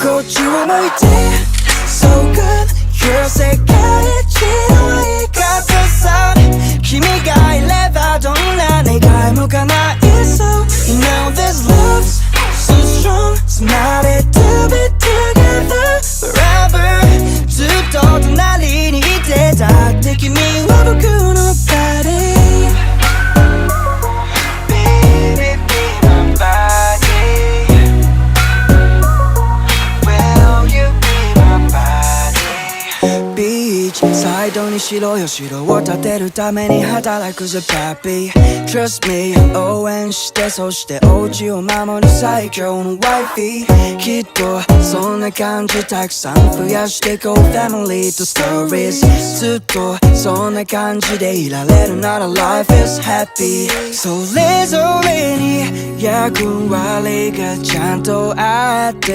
こっちを向いて So good You're 世界一の言い方さ君がいればどんな願いも叶いそう You know this love's so strong Somebody to be together forever ずっと隣にいてだって君は僕の body Baby be my body Will you be my body ビーチサイドにしろよ城を建てるために働くぜパピー Trust me 応援してそしてお家を守る最強のワイフィーきっとそんな感じたくさん増やしてこう Family と Stories ずっとそんな感じでいられるなら Life is happy それぞれに役割がちゃんとあって